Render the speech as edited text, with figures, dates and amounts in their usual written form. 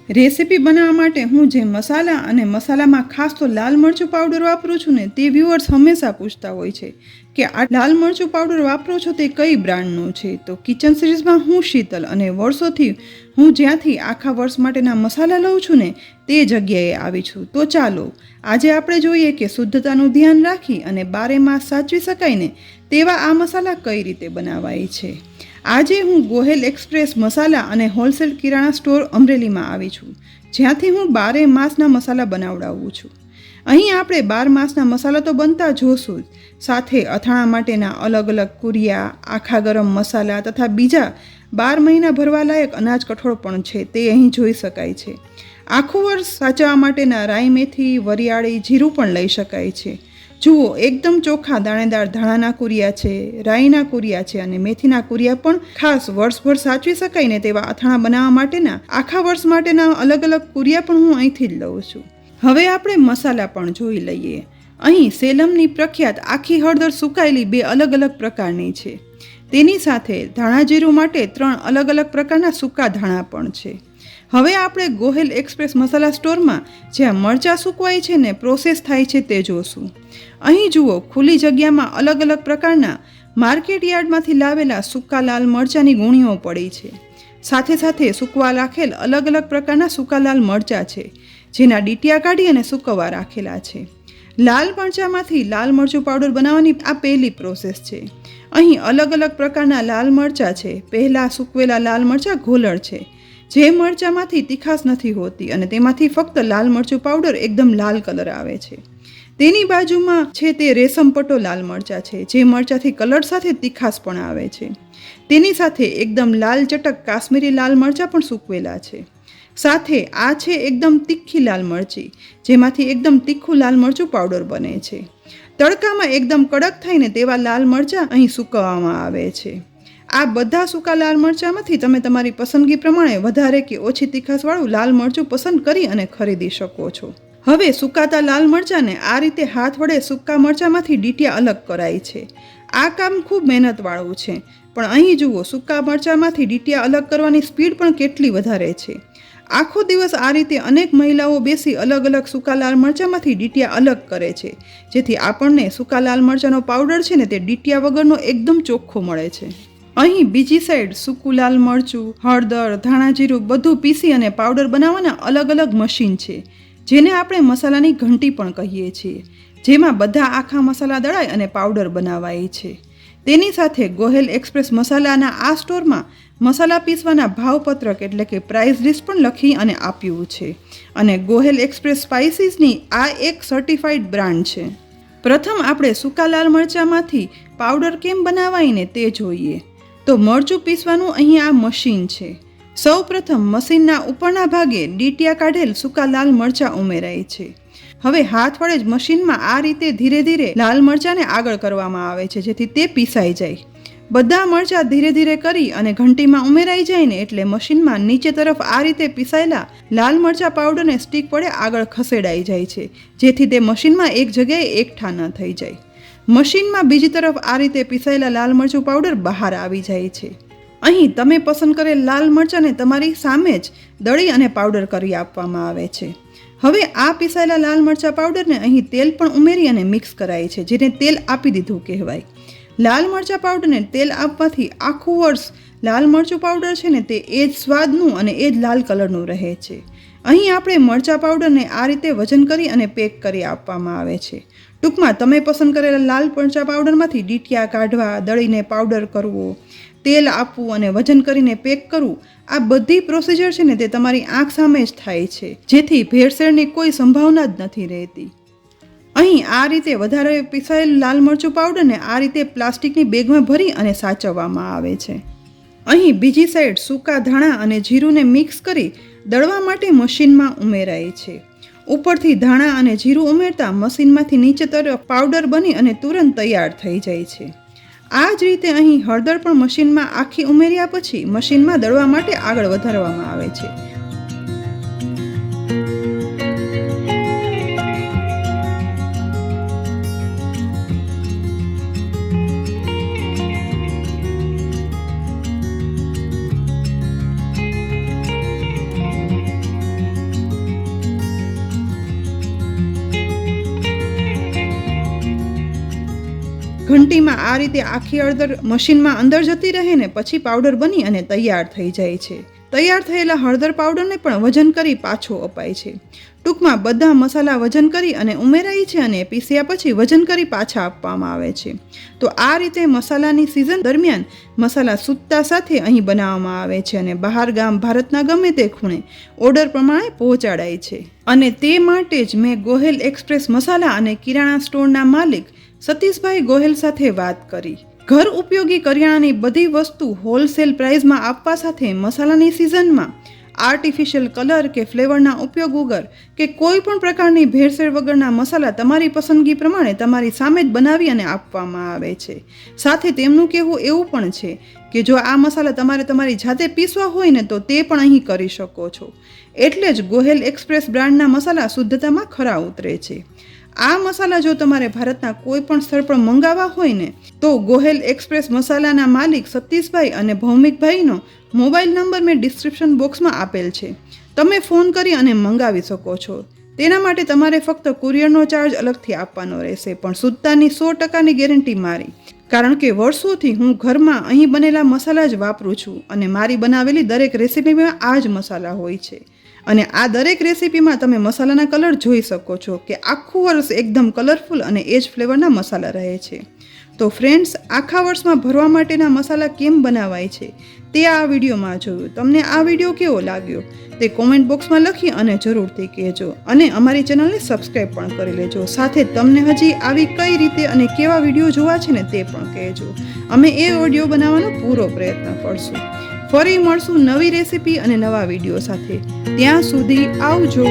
Recipe બનાવવા માટે હું જે મસાલા અને મસાલામાં ખાસ તો લાલ મરચું પાવડર વાપરું છું ને, તે વ્યુઅર્સ હંમેશા પૂછતા હોય છે કે આ લાલ મરચું પાવડર વાપરો છો તે કઈ બ્રાન્ડનું છે. તો કિચન સિરીઝમાં હું શીતલ અને વર્ષોથી હું જ્યાંથી આખા વર્ષ માટેના મસાલા લઉં છું ને, તે જગ્યાએ આવી છું. તો ચાલો આજે આપણે જોઈએ કે શુદ્ધતાનું ધ્યાન રાખી અને બારે માસ સાચવી શકાય ને તેવા આ મસાલા કઈ રીતે બનાવાય છે. આજે હું ગોહેલ એક્સપ્રેસ મસાલા અને હોલસેલ કિરાણા સ્ટોર અમરેલીમાં આવી છું, જ્યાંથી હું 12 માસના મસાલા બનાવડાવું છું. અહીં આપણે 12 માસના મસાલા તો બનતા જોશું જ, સાથે અથાણા માટેના અલગ અલગ કુરિયા, આખા ગરમ મસાલા તથા બીજા 12 મહિના ભરવા લાયક અનાજ કઠોળ પણ છે, તે અહીં જોઈ શકાય છે. આખું વર્ષ સાચવવા માટેના રાઈ, મેથી, વરિયાળી, જીરું પણ લઈ શકાય છે. જુઓ, એકદમ ચોખ્ખા દાણેદાર ધાણાના કુરિયા છે, રાઈના કુરિયા છે અને મેથીના કુરિયા પણ ખાસ વર્ષભર સાચવી શકાય ને તેવા અથાણા બનાવવા માટેના આખા વર્ષ માટેના અલગ અલગ કુરિયા પણ હું અહીંથી જ લઉં છું. હવે આપણે મસાલા પણ જોઈ લઈએ. અહીં સેલમની પ્રખ્યાત આખી હળદર સુકાયેલી 2 અલગ અલગ પ્રકારની છે. તેની સાથે ધાણા જીરું માટે 3 અલગ અલગ પ્રકારના સૂકા ધાણા પણ છે. હવે આપણે ગોહેલ એક્સપ્રેસ મસાલા સ્ટોરમાં જ્યાં મરચાં સૂકવાય છે ને પ્રોસેસ થાય છે તે જોશું. અહીં જુઓ, ખુલ્લી જગ્યામાં અલગ અલગ પ્રકારના માર્કેટ યાર્ડમાંથી લાવેલા સૂકા લાલ મરચાંની ગુણીઓ પડી છે. સાથે સાથે સૂકવા રાખેલ અલગ અલગ પ્રકારના સૂકા લાલ મરચાં છે, જેના ડીટિયા કાઢી અને સૂકવવા રાખેલા છે. લાલ મરચાંમાંથી લાલ મરચું પાવડર બનાવવાની આ પહેલી પ્રોસેસ છે. અહીં અલગ અલગ પ્રકારના લાલ મરચાં છે. પહેલાં સૂકવેલા લાલ મરચાં ઘોલળ છે, જે મરચાંમાંથી તીખાશ નથી હોતી અને તેમાંથી ફક્ત લાલ મરચું પાવડર એકદમ લાલ કલર આવે છે. તેની બાજુમાં છે તે રેશમપટ્ટો લાલ મરચાં છે, જે મરચાંથી કલર સાથે તીખાશ પણ આવે છે. તેની સાથે એકદમ લાલ ચટક કાશ્મીરી લાલ મરચાં પણ સૂકવેલા છે. સાથે આ છે એકદમ તીખી લાલ મરચી, જેમાંથી એકદમ તીખું લાલ મરચું પાવડર બને છે. તડકામાં એકદમ કડક થઈને તેવા લાલ મરચાં અહીં સૂકવવામાં આવે છે. આ બધા સૂકા લાલ મરચાંમાંથી તમે તમારી પસંદગી પ્રમાણે વધારે કે ઓછી તીખાશવાળું લાલ મરચું પસંદ કરી અને ખરીદી શકો છો. હવે સુકાતા લાલ મરચાંને આ રીતે હાથ વડે સૂકા મરચાંમાંથી ડીટિયા અલગ કરાય છે. આ કામ ખૂબ મહેનતવાળું છે, પણ અહીં જુઓ, સૂકા મરચાંમાંથી ડીટિયા અલગ કરવાની સ્પીડ પણ કેટલી વધારે છે. આખો દિવસ આ રીતે અનેક મહિલાઓ બેસી અલગ અલગ સૂકા લાલ મરચાંમાંથી ડીટિયા અલગ કરે છે, જેથી આપણને સૂકા લાલ મરચાંનો પાવડર છે ને તે ડીટિયા વગરનો એકદમ ચોખ્ખો મળે છે. અહીં બીજી સાઈડ સૂકું લાલ મરચું, હળદર, ધાણા જીરું બધું પીસી અને પાવડર બનાવવાના અલગ અલગ મશીન છે, જેને આપણે મસાલાની ઘંટી પણ કહીએ છીએ, જેમાં બધા આખા મસાલા દળાય અને પાવડર બનાવાય છે. તેની સાથે ગોહેલ એક્સપ્રેસ મસાલાના આ સ્ટોરમાં મસાલા પીસવાના ભાવપત્રક એટલે કે પ્રાઇસ લિસ્ટ પણ લખી અને આપ્યું છે. અને ગોહેલ એક્સપ્રેસ સ્પાઇસીસની આ એક સર્ટિફાઈડ બ્રાન્ડ છે. પ્રથમ આપણે સૂકા લાલ મરચાંમાંથી પાવડર કેમ બનાવાય ને તે જોઈએ. તો મરચું પીસવાનું અહીં આ મશીન છે. સૌ પ્રથમ મશીનના ઉપરના ભાગે ડીટિયા કાઢેલ સૂકા લાલ મરચાં ઉમેરાય છે. હવે હાથ વડે જ મશીનમાં આ રીતે ધીરે ધીરે લાલ મરચાંને આગળ કરવામાં આવે છે, જેથી તે પીસાઈ જાય. બધા મરચાં ધીરે ધીરે કરી અને ઘંટીમાં ઉમેરાઈ જાય ને એટલે મશીનમાં નીચે તરફ આ રીતે પીસાયેલા લાલ મરચાં પાવડરને સ્ટીક વડે આગળ ખસેડાઈ જાય છે, જેથી તે મશીનમાં એક જગ્યાએ એકઠા ન થઈ જાય. મશીનમાં બીજી તરફ આ રીતે પીસાયેલા લાલ મરચું પાવડર બહાર આવી જાય છે. અહીં તમે પસંદ કરેલ લાલ મરચાંને તમારી સામે જ દળી અને પાવડર કરી આપવામાં આવે છે. હવે આ પીસાયેલા લાલ મરચાં પાવડરને અહીં તેલ પણ ઉમેરી અને મિક્સ કરાય છે, જેને તેલ આપી દીધું કહેવાય. લાલ મરચાં પાવડરને તેલ આપવાથી આખું વર્ષ લાલ મરચું પાવડર છે ને તે એ જ સ્વાદનું અને એ જ લાલ કલરનું રહે છે. અહીં આપણે મરચાં પાવડરને આ રીતે વજન કરી અને પેક કરી આપવામાં આવે છે. ટૂંકમાં તમે પસંદ કરેલા લાલ મરચાં પાવડરમાંથી ડીટિયા કાઢવા, દળીને પાવડર કરવો, તેલ આપવું અને વજન કરીને પેક કરવું, આ બધી પ્રોસિજર છે ને તે તમારી આંખ સામે જ થાય છે, જેથી ભેળસેળની કોઈ સંભાવના જ નથી રહેતી. અહીં આ રીતે વધારે પીસાયેલ લાલ મરચું પાવડરને આ રીતે પ્લાસ્ટિકની બેગમાં ભરી અને સાચવવામાં આવે છે. અહીં બીજી સાઈડ સૂકા ધાણા અને જીરુંને મિક્સ કરી દળવા માટે મશીનમાં ઉમેરાય છે. ઉપરથી ધાણા અને જીરું ઉમેરતા મશીનમાંથી નીચે તરફ પાવડર બની અને તુરંત તૈયાર થઈ જાય છે. આ જ રીતે અહીં હળદર પણ મશીનમાં આખી ઉમેર્યા પછી મશીનમાં દળવા માટે આગળ વધારવામાં આવે છે. ઘૂંટીમાં આ રીતે આખી હળદર મશીનમાં અંદર જતી રહે ને પછી પાવડર બની અને તૈયાર થઈ જાય છે. તૈયાર થયેલા હળદર પાવડરને પણ વજન કરી પાછો અપાય છે. ટૂંકમાં બધા મસાલા વજન કરી અને ઉમેરાય છે અને પીસ્યા પછી વજન કરી પાછા આપવામાં આવે છે. તો આ રીતે મસાલાની સિઝન દરમિયાન મસાલા સૂતા સાથે અહીં બનાવવામાં આવે છે અને બહાર ગામ ભારતના ગમે તે ખૂણે ઓર્ડર પ્રમાણે પહોંચાડાય છે. અને તે માટે જ મેં ગોહેલ એક્સપ્રેસ મસાલા અને કિરાણા સ્ટોરના માલિક સતીશભાઈ ગોહેલ સાથે વાત કરી. ઘર ઉપયોગી કરિયાણાની બધી વસ્તુ હોલસેલ પ્રાઇઝમાં આપવા સાથે મસાલાની સિઝનમાં આર્ટિફિશિયલ કલર કે ફ્લેવરના ઉપયોગ વગર કે કોઈ પણ પ્રકારની ભેળસેળ વગરના મસાલા તમારી પસંદગી પ્રમાણે તમારી સામે જ બનાવી અને આપવામાં આવે છે. સાથે તેમનું કહેવું એવું પણ છે કે જો આ મસાલા તમારે તમારી જાતે પીસવા હોય ને તો તે પણ અહીં કરી શકો છો. એટલે જ ગોહેલ એક્સપ્રેસ બ્રાન્ડના મસાલા શુદ્ધતામાં ખરા ઉતરે છે. આ મસાલા જો તમારે ભારતના કોઈ પણ સ્થળ પર મંગાવવા હોય ને તો ગોહેલ એક્સપ્રેસ મસાલાના માલિક સતીશભાઈ અને ભૌમિકભાઈનો મોબાઈલ નંબર મેં ડિસ્ક્રિપ્શન બોક્સમાં આપેલ છે. તમે ફોન કરી અને મંગાવી શકો છો. તેના માટે તમારે ફક્ત કુરિયરનો ચાર્જ અલગથી આપવાનો રહેશે, પણ શુદ્ધતાની 100%ની ગેરંટી મારી. કારણ કે વર્ષોથી હું ઘરમાં અહીં બનેલા મસાલા જ વાપરું છું અને મારી બનાવેલી દરેક રેસીપીમાં આ જ મસાલા હોય છે. અને આ દરેક રેસીપીમાં તમે મસાલાના કલર જોઈ શકો છો કે આખું વર્ષ એકદમ કલરફુલ અને એ જ ફ્લેવરના મસાલા રહે છે. તો ફ્રેન્ડ્સ, આખા વર્ષમાં ભરવા માટેના મસાલા કેમ બનાવાય છે તે આ વિડીયોમાં જોયું. તમને આ વિડીયો કેવો લાગ્યો તે કોમેન્ટ બોક્સમાં લખી અને જરૂરથી કહેજો અને અમારી ચેનલને સબસ્ક્રાઈબ પણ કરી લેજો. સાથે તમને હજી આવી કઈ રીતે અને કેવા વિડીયો જોવા છે ને તે પણ કહેજો. અમે એ વિડીયો બનાવવાનો પૂરો પ્રયત્ન કરશું. ફરી મળશું નવી રેસીપી અને નવા વિડીયો સાથે. ત્યાં સુધી આવજો.